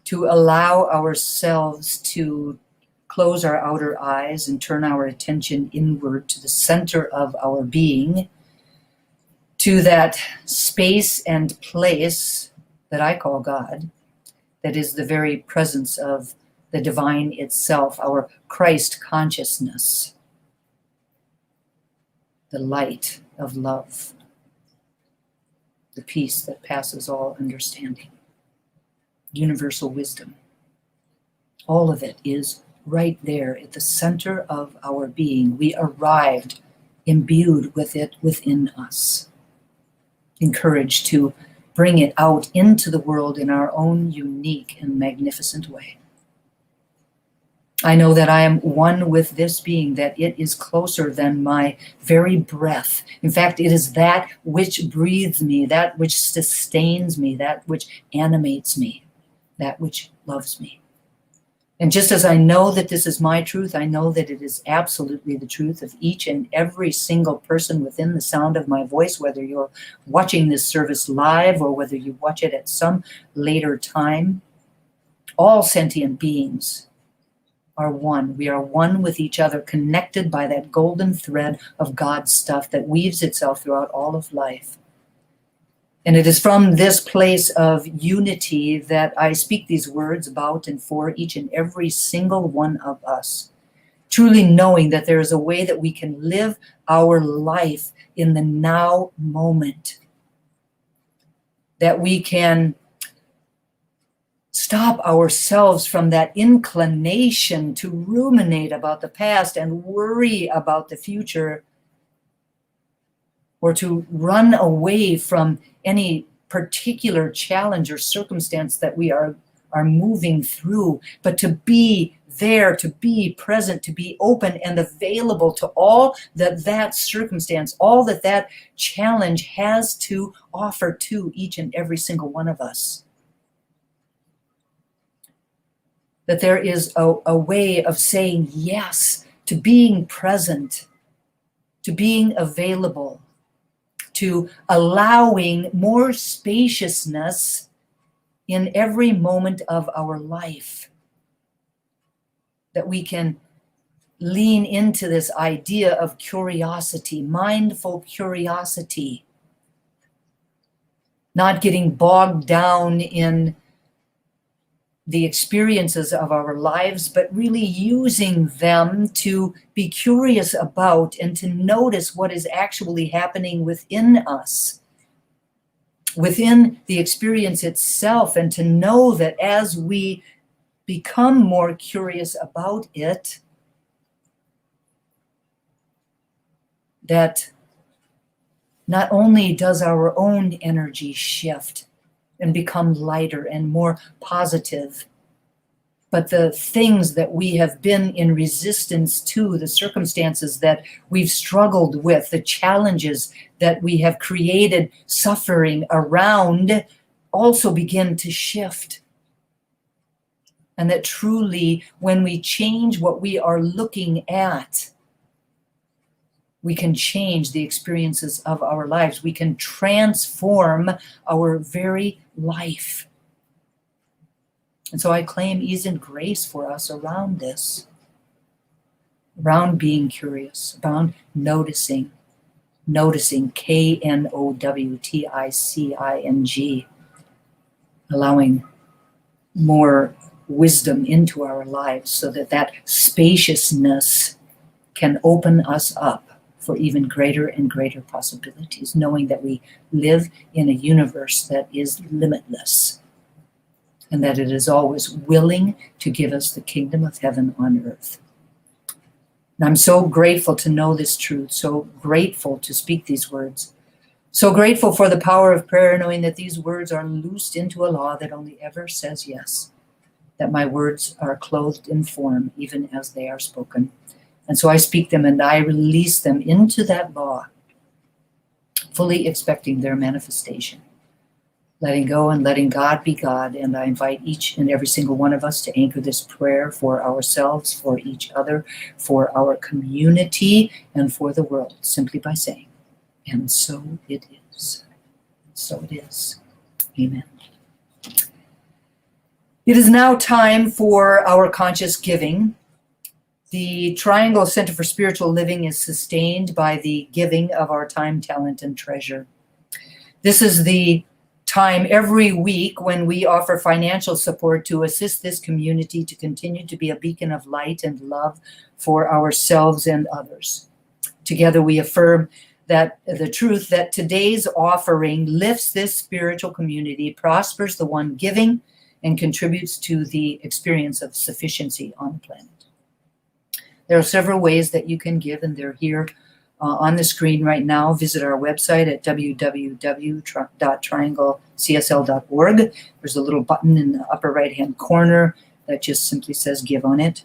to allow ourselves to close our outer eyes and turn our attention inward to the center of our being, to that space and place that I call God, that is the very presence of the divine itself, our Christ consciousness, the light of love, the peace that passes all understanding, universal wisdom. All of it is right there at the center of our being. We arrived imbued with it within us, encouraged to bring it out into the world in our own unique and magnificent way. I know that I am one with this being, that it is closer than my very breath. In fact, it is that which breathes me, that which sustains me, that which animates me, that which loves me. And just as I know that this is my truth, I know that it is absolutely the truth of each and every single person within the sound of my voice, whether you're watching this service live or whether you watch it at some later time. All sentient beings are one. We are one with each other, connected by that golden thread of God's stuff that weaves itself throughout all of life. And it is from this place of unity that I speak these words about and for each and every single one of us, truly knowing that there is a way that we can live our life in the now moment, that we can stop ourselves from that inclination to ruminate about the past and worry about the future, or to run away from any particular challenge or circumstance that we are moving through, but to be there, to be present, to be open and available to all that circumstance, all that challenge has to offer to each and every single one of us. That there is a way of saying yes to being present, to being available, to allowing more spaciousness in every moment of our life. That we can lean into this idea of curiosity, mindful curiosity, not getting bogged down in the experiences of our lives, but really using them to be curious about and to notice what is actually happening within us, within the experience itself, and to know that as we become more curious about it, that not only does our own energy shift and become lighter and more positive, but the things that we have been in resistance to, the circumstances that we've struggled with, the challenges that we have created suffering around, also begin to shift. And that truly, when we change what we are looking at, we can change the experiences of our lives. We can transform our very life. And so I claim ease and grace for us around this, around being curious, around noticing, noticing, Knowticing, allowing more wisdom into our lives so that that spaciousness can open us up for even greater and greater possibilities, knowing that we live in a universe that is limitless and that it is always willing to give us the kingdom of heaven on earth. And I'm so grateful to know this truth, so grateful to speak these words, so grateful for the power of prayer, knowing that these words are loosed into a law that only ever says yes, that my words are clothed in form even as they are spoken. And so I speak them and I release them into that law, fully expecting their manifestation, letting go and letting God be God. And I invite each and every single one of us to anchor this prayer for ourselves, for each other, for our community, and for the world, simply by saying, and so it is. So it is. Amen. It is now time for our conscious giving. The Triangle Center for Spiritual Living is sustained by the giving of our time, talent, and treasure. This is the time every week when we offer financial support to assist this community to continue to be a beacon of light and love for ourselves and others. Together we affirm that the truth that today's offering lifts this spiritual community, prospers the one giving, and contributes to the experience of sufficiency on the planet. There are several ways that you can give, and they're here on the screen right now. Visit our website at www.trianglecsl.org. There's a little button in the upper right-hand corner that just simply says give on it.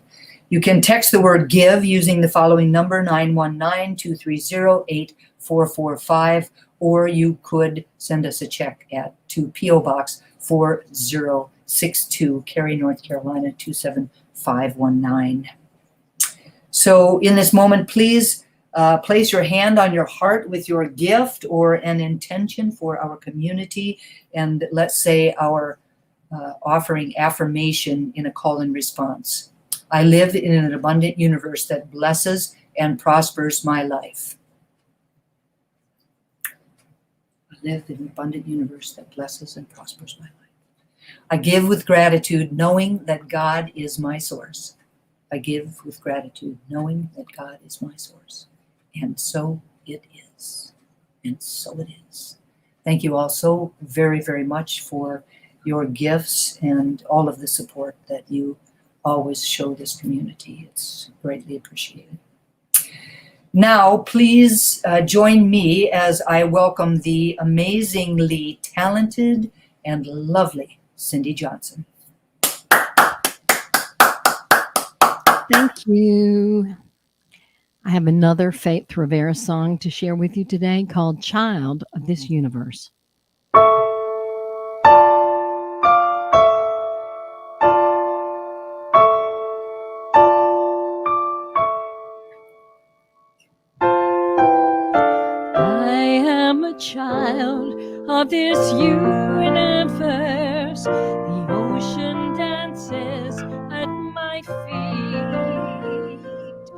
You can text the word give using the following number, 919-230-8445, or you could send us a check to PO Box 4062, Cary, North Carolina 27519. So in this moment, please place your hand on your heart with your gift or an intention for our community, and let's say our offering affirmation in a call and response. I live in an abundant universe that blesses and prospers my life. I live in an abundant universe that blesses and prospers my life. I give with gratitude, knowing that God is my source. I give with gratitude, knowing that God is my source. And so it is. And so it is. Thank you all so very, very much for your gifts and all of the support that you always show this community. It's greatly appreciated. Now, please join me as I welcome the amazingly talented and lovely Cindy Johnson. Thank you. I have another Faith Rivera song to share with you today called Child of This Universe. I am a child of this universe. The ocean dances at my feet. The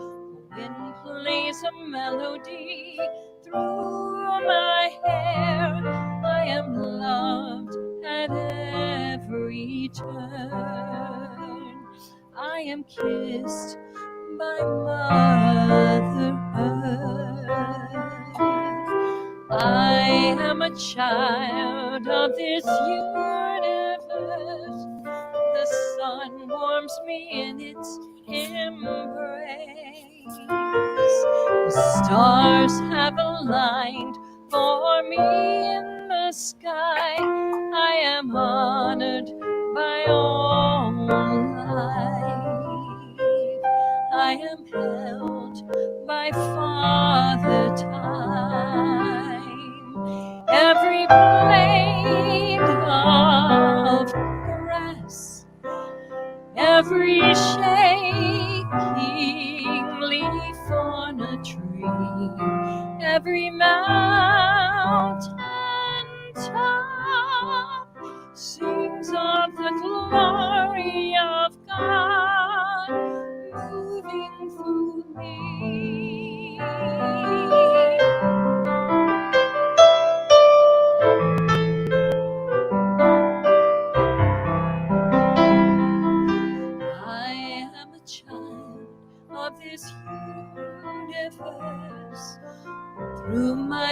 wind plays a melody through my hair. I am loved at every turn. I am kissed by Mother Earth. I am a child of this universe. The sun warms me in its embrace. The stars have aligned for me in the sky. I am honored by all life. I am held by Father Time. Every blade of grass, every shaking leaf on a tree, every mountain top sings of the glory of God moving through me.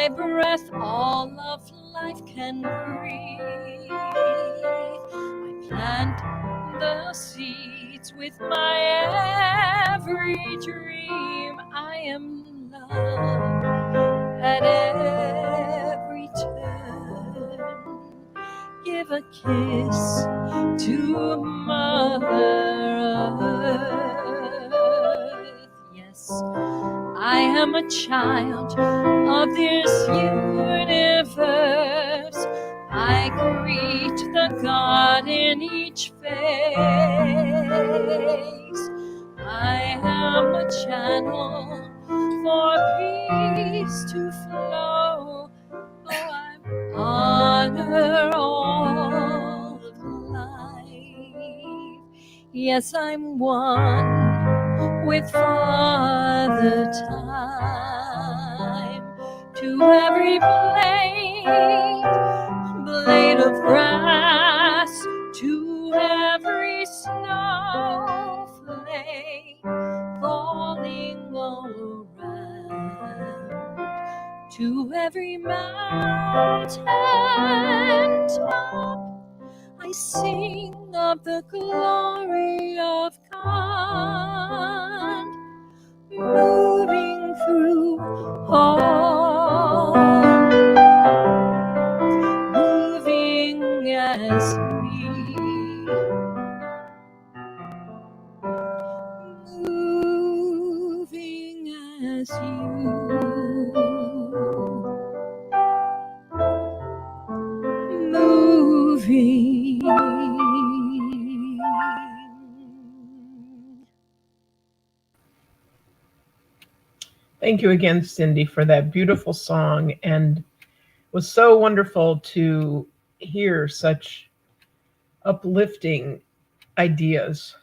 my breath all of life can breathe. I plant the seeds with my every dream. I am loved at every turn. Give a kiss to Mother Earth. Yes, I am a child of this universe. I greet the God in each face. I am a channel for peace to flow. Oh, I honor all of life. Yes, I'm one with Father Time. To every blade of grass, to every snowflake falling all around, to every mountain top, I sing of the glory of God, moving through all, moving as me, moving as you, moving. Thank you again, Cindy, for that beautiful song. And it was so wonderful to hear such uplifting ideas.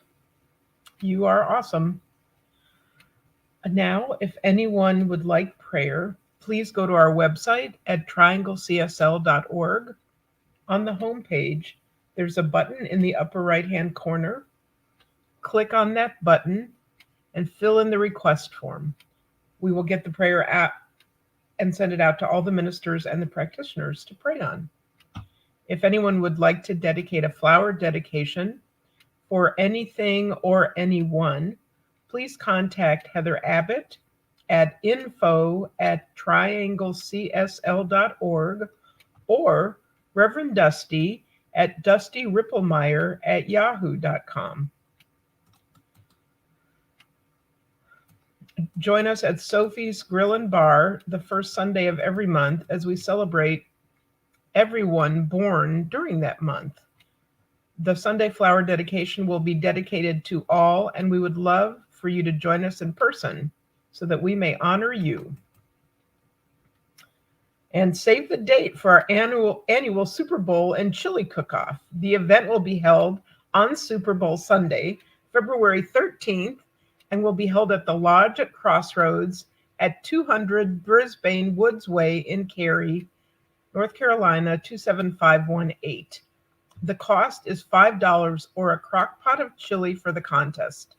You are awesome. Now, if anyone would like prayer, please go to our website at trianglecsl.org. On the homepage, there's a button in the upper right-hand corner. Click on that button and fill in the request form. We will get the prayer out and send it out to all the ministers and the practitioners to pray on. If anyone would like to dedicate a flower dedication for anything or anyone, please contact Heather Abbott at info@trianglecsl.org or Reverend Dusty at dustyrippelmeyer@yahoo.com. Join us at Sophie's Grill and Bar the first Sunday of every month as we celebrate everyone born during that month. The Sunday flower dedication will be dedicated to all, and we would love for you to join us in person so that we may honor you. And save the date for our annual Super Bowl and chili cook-off. The event will be held on Super Bowl Sunday, February 13th, and will be held at the Lodge at Crossroads at 200 Brisbane Woods Way in Cary, North Carolina, 27518. The cost is $5 or a crock pot of chili for the contest.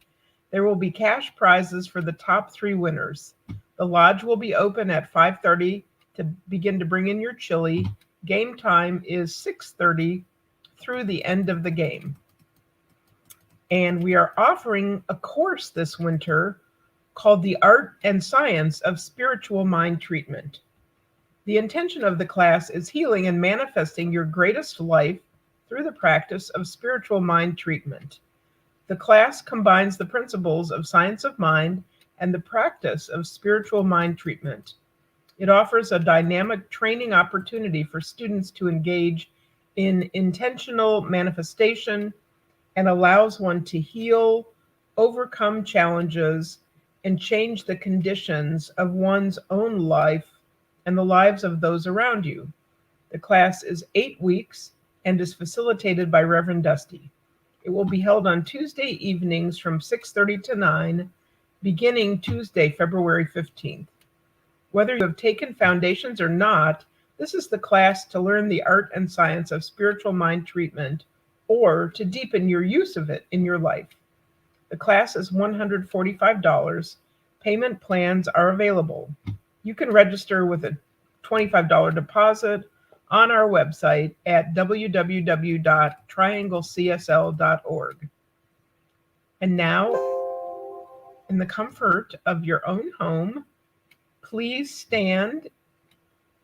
There will be cash prizes for the top 3 winners. The lodge will be open at 5:30 to begin to bring in your chili. Game time is 6:30 through the end of the game. And we are offering a course this winter called The Art and Science of Spiritual Mind Treatment. The intention of the class is healing and manifesting your greatest life through the practice of spiritual mind treatment. The class combines the principles of science of mind and the practice of spiritual mind treatment. It offers a dynamic training opportunity for students to engage in intentional manifestation and allows one to heal, overcome challenges, and change the conditions of one's own life and the lives of those around you. The class is 8 weeks and is facilitated by Reverend Dusty. It will be held on Tuesday evenings from 6:30 to 9, beginning Tuesday, February 15th. Whether you have taken foundations or not, this is the class to learn the art and science of spiritual mind treatment or to deepen your use of it in your life. The class is $145. Payment plans are available. You can register with a $25 deposit on our website at www.trianglecsl.org. And now, in the comfort of your own home, please stand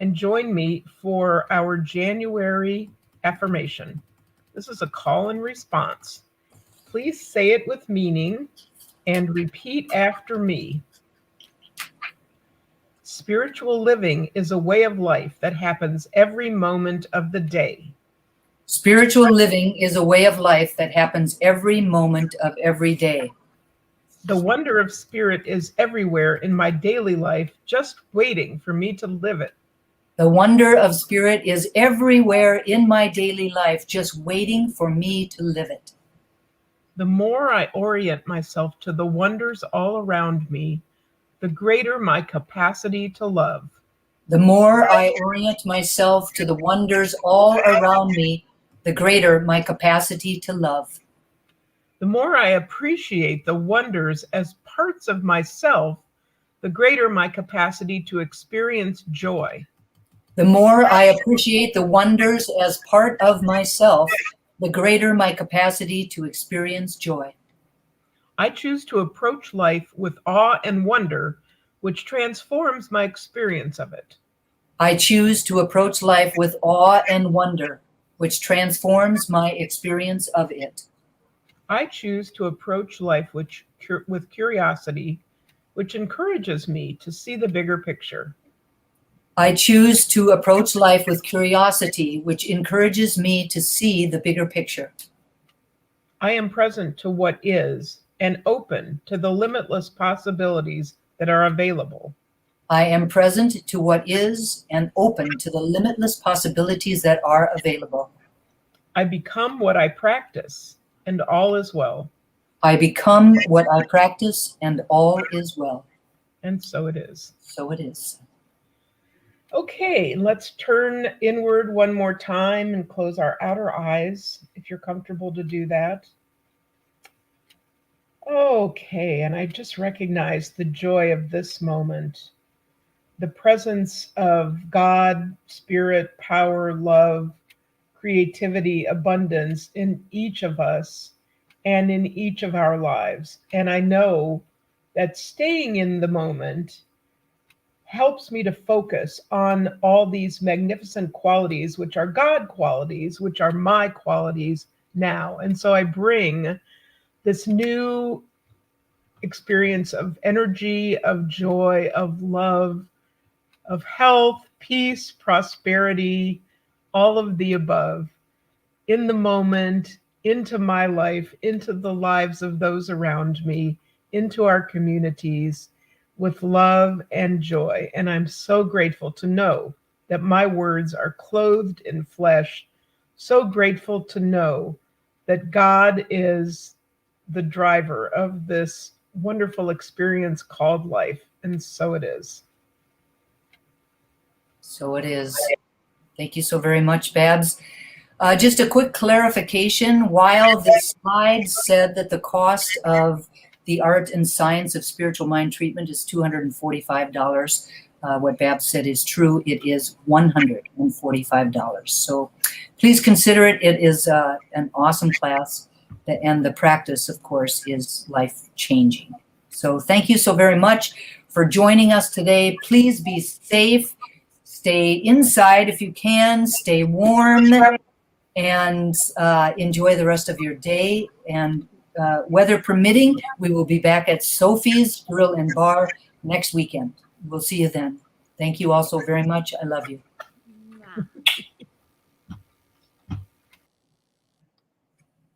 and join me for our January affirmation. This is a call and response. Please say it with meaning and repeat after me. Spiritual living is a way of life that happens every moment of the day. Spiritual living is a way of life that happens every moment of every day. The wonder of spirit is everywhere in my daily life, just waiting for me to live it. The wonder of spirit is everywhere in my daily life, just waiting for me to live it. The more I orient myself to the wonders all around me, the greater my capacity to love. The more I orient myself to the wonders all around me, the greater my capacity to love. The more I appreciate the wonders as parts of myself, the greater my capacity to experience joy. The more I appreciate the wonders as part of myself, the greater my capacity to experience joy. I choose to approach life with awe and wonder, which transforms my experience of it. I choose to approach life with awe and wonder, which transforms my experience of it. I choose to approach life with curiosity, which encourages me to see the bigger picture. I choose to approach life with curiosity, which encourages me to see the bigger picture. I am present to what is and open to the limitless possibilities that are available. I am present to what is and open to the limitless possibilities that are available. I become what I practice, and all is well. I become what I practice, and all is well. And so it is. So it is. Okay, let's turn inward one more time and close our outer eyes, if you're comfortable to do that. Okay, and I just recognize the joy of this moment, the presence of God, spirit, power, love, creativity, abundance in each of us and in each of our lives. And I know that staying in the moment helps me to focus on all these magnificent qualities, which are God qualities, which are my qualities now. And so I bring this new experience of energy, of joy, of love, of health, peace, prosperity, all of the above, in the moment, into my life, into the lives of those around me, into our communities, with love and joy. And I'm so grateful to know that my words are clothed in flesh, so grateful to know that God is the driver of this wonderful experience called life. And so it is. So it is. Thank you so very much, Babs. Just a quick clarification. While the slide said that the cost of the art and science of spiritual mind treatment is $245, what Babs said is true. It is $145. So please consider it. It is an awesome class. And the practice, of course, is life-changing. So thank you so very much for joining us today. Please be safe. Stay inside if you can. Stay warm. And enjoy the rest of your day. And weather permitting, we will be back at Sophie's Grill and Bar next weekend. We'll see you then. Thank you all so very much. I love you.